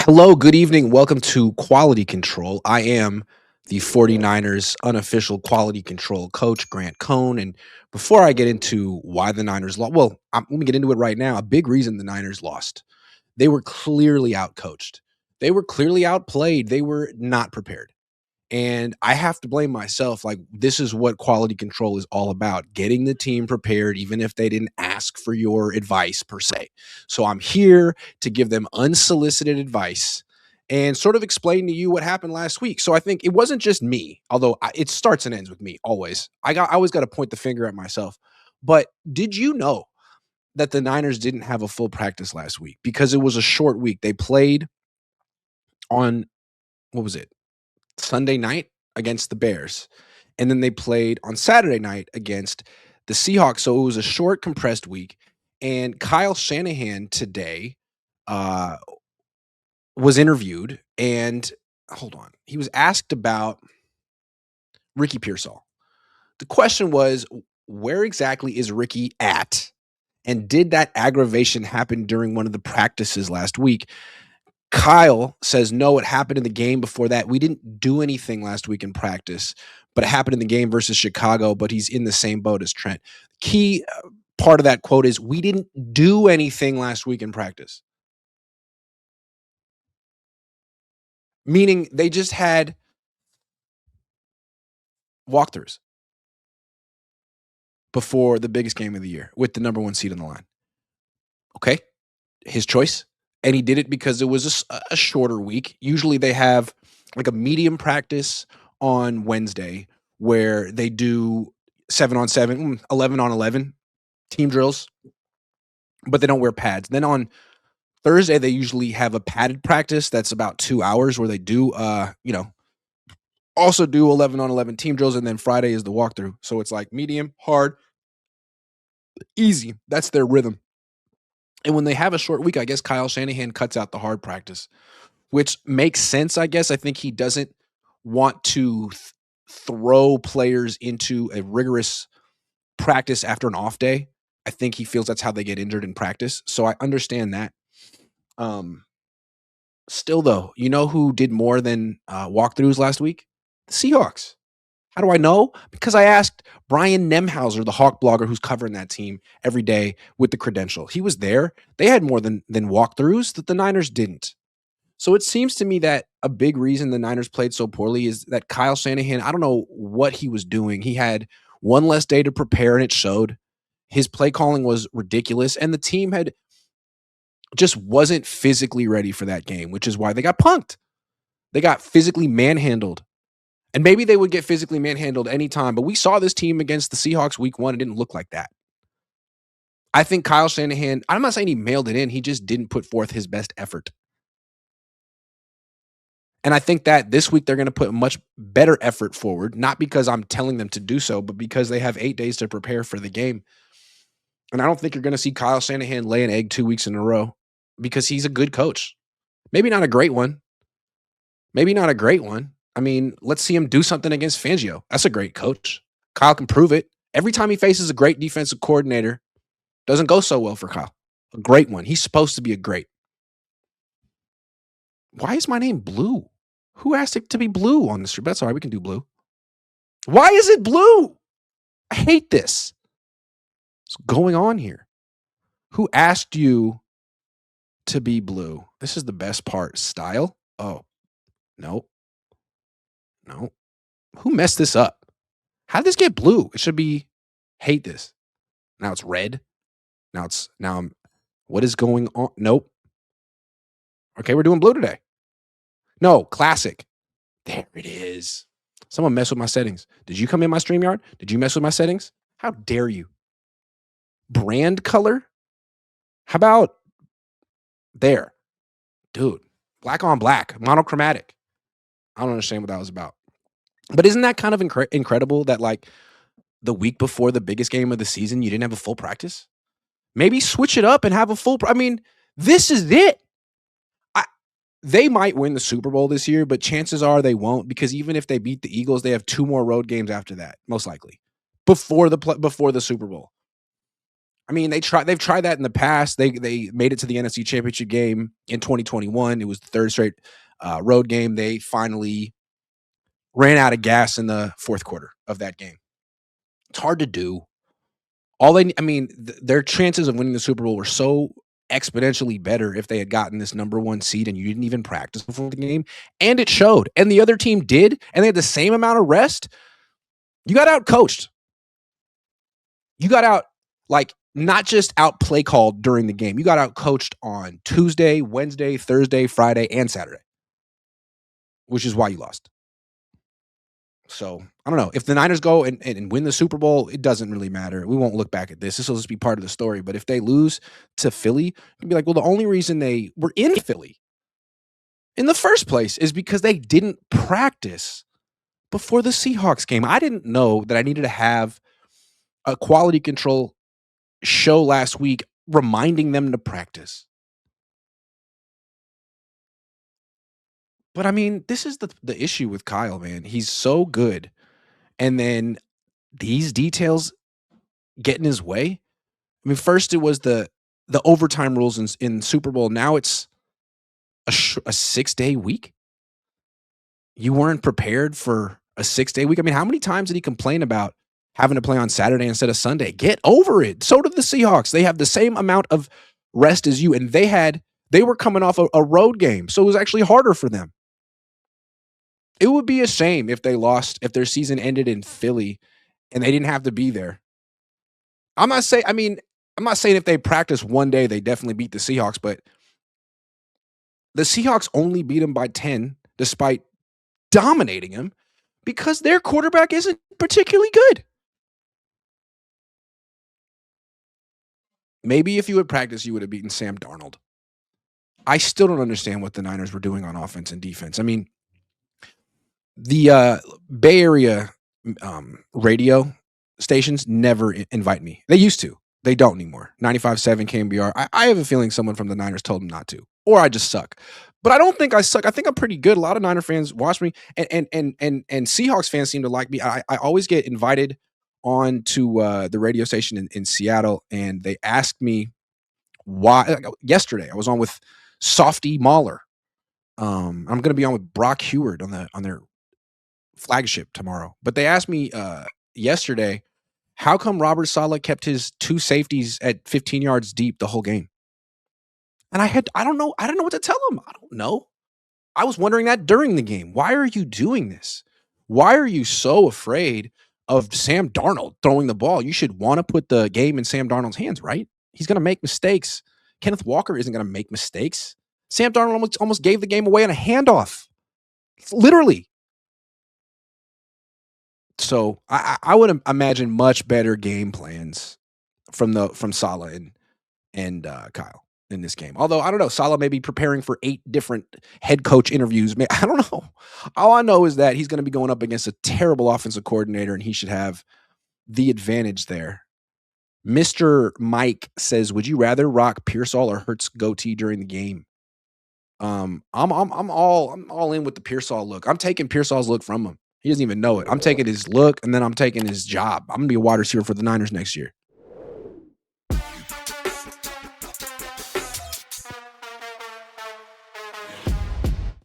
Hello, good evening. Welcome to Quality Control. I am the 49ers unofficial quality control coach, Grant Cohn. And before I get into why the Niners lost, let me get into it right now. A big reason the Niners lost. They were clearly outcoached, they were clearly outplayed, they were not prepared. And I have to blame myself. Like, this is what quality control is all about, getting the team prepared, even if they didn't ask for your advice per se. So I'm here to give them unsolicited advice and sort of explain to you what happened last week. So I think it wasn't just me, although it starts and ends with me always. I always got to point the finger at myself. But did you know that the Niners didn't have a full practice last week because it was a short week? They played on, what was it, Sunday night against the Bears, and then they played on Saturday night against the Seahawks. So it was a short, compressed week. And Kyle Shanahan today uh, was interviewed, and hold on, he was asked about Ricky Pearsall. The question was, where exactly is Ricky at? And did that aggravation happen during one of the practices last week? Kyle says, no, it happened in the game before that. We didn't do anything last week in practice, but it happened in the game versus Chicago, but he's in the same boat as Trent. Key part of that quote is, we didn't do anything last week in practice. Meaning they just had walkthroughs before the biggest game of the year with the number one seed on the line. Okay, his choice. And he did it because it was a shorter week. Usually they have like a medium practice on Wednesday where they do 7-on-7, 11-on-11 team drills, but they don't wear pads. Then on Thursday, they usually have a padded practice that's about 2 hours where they do, also do 11-on-11 team drills. And then Friday is the walkthrough. So it's like medium, hard, easy. That's their rhythm. And when they have a short week, I guess Kyle Shanahan cuts out the hard practice, which makes sense, I guess. I think he doesn't want to throw players into a rigorous practice after an off day. I think he feels that's how they get injured in practice. So I understand that. Still, though, you know who did more than walkthroughs last week? The Seahawks. How do I know? Because I asked Brian Nemhauser, the Hawk blogger who's covering that team every day with the credential. He was there. They had more than walkthroughs that the Niners didn't. So it seems to me that a big reason the Niners played so poorly is that Kyle Shanahan, I don't know what he was doing. He had one less day to prepare, and it showed. His play calling was ridiculous, and the team had just wasn't physically ready for that game, which is why they got punked. They got physically manhandled. And maybe they would get physically manhandled anytime, but we saw this team against the Seahawks week one. It didn't look like that. I think Kyle Shanahan, I'm not saying he mailed it in. He just didn't put forth his best effort. And I think that this week they're going to put much better effort forward, not because I'm telling them to do so, but because they have 8 days to prepare for the game. And I don't think you're going to see Kyle Shanahan lay an egg 2 weeks in a row because he's a good coach. Maybe not a great one. I mean, let's see him do something against Fangio. That's a great coach. Kyle can prove it. Every time he faces a great defensive coordinator, doesn't go so well for Kyle. A great one. He's supposed to be a great. Why is my name blue? Who asked it to be blue on the street? That's all right. We can do blue. Why is it blue? I hate this. What's going on here? Who asked you to be blue? This is the best part. Style? Oh, no. No. Who messed this up? How did this get blue? It should be hate this. Now it's red. What is going on? Nope. Okay, we're doing blue today. No, classic. There it is. Someone messed with my settings. Did you come in my StreamYard? Did you mess with my settings? How dare you? Brand color? How about there? Dude, black on black, monochromatic. I don't understand what that was about. But isn't that kind of incredible that, like, the week before the biggest game of the season, you didn't have a full practice? Maybe switch it up and have a full. I mean, this is it. They might win the Super Bowl this year, but chances are they won't, because even if they beat the Eagles, they have 2 more road games after that, most likely, before the Super Bowl. I mean, they've tried that in the past. They made it to the NFC Championship game in 2021. It was the third straight road game. They finally ran out of gas in the fourth quarter of that game. It's hard to do. I mean, their chances of winning the Super Bowl were so exponentially better if they had gotten this number one seed and you didn't even practice before the game, and it showed. And the other team did, and they had the same amount of rest. You got out coached. You got out like not just out play called during the game. You got out coached on Tuesday, Wednesday, Thursday, Friday, and Saturday, which is why you lost. So I don't know. If the Niners go and win the Super Bowl, it doesn't really matter. We won't look back at this. This will just be part of the story. But if they lose to Philly, you'd be like, well, the only reason they were in Philly in the first place is because they didn't practice before the Seahawks game. I didn't know that I needed to have a quality control show last week reminding them to practice. But I mean, this is the issue with Kyle, man. He's so good. And then these details get in his way. I mean, first it was the overtime rules in Super Bowl. Now it's a 6-day week. You weren't prepared for a 6-day week. I mean, how many times did he complain about having to play on Saturday instead of Sunday? Get over it. So did the Seahawks. They have the same amount of rest as you, and they were coming off a road game, so it was actually harder for them. It would be a shame if they lost, if their season ended in Philly and they didn't have to be there. I'm not saying, I mean, I'm not saying if they practice one day, they definitely beat the Seahawks, but the Seahawks only beat them by 10 despite dominating them because their quarterback isn't particularly good. Maybe if you had practiced, you would have beaten Sam Darnold. I still don't understand what the Niners were doing on offense and defense. I mean, the Bay Area radio stations never invite me. They used to. They don't anymore. 95.7 KMBR. I have a feeling someone from the Niners told them not to, or I just suck. But I don't think I suck. I think I'm pretty good. A lot of Niner fans watch me, and Seahawks fans seem to like me. I always get invited on to the radio station in Seattle, and they asked me why. Yesterday, I was on with Softy Mahler. I'm going to be on with Brock Heward on their flagship tomorrow. But they asked me yesterday, how come Robert Saleh kept his two safeties at 15 yards deep the whole game? And I don't know what to tell him. I don't know. I was wondering that during the game. Why are you doing this? Why are you so afraid of Sam Darnold throwing the ball? You should want to put the game in Sam Darnold's hands, right? He's going to make mistakes. Kenneth Walker isn't going to make mistakes. Sam Darnold almost gave the game away on a handoff. Literally. So I would imagine much better game plans from Saleh and Kyle in this game. Although I don't know, Saleh may be preparing for 8 different head coach interviews. I don't know. All I know is that he's going to be going up against a terrible offensive coordinator, and he should have the advantage there. Mr. Mike says, "Would you rather rock Pearsall or Hurts goatee during the game?" I'm all in with the Pearsall look. I'm taking Pearsall's look from him. He doesn't even know it. I'm taking his look, and then I'm taking his job. I'm gonna be a wide receiver for the Niners next year.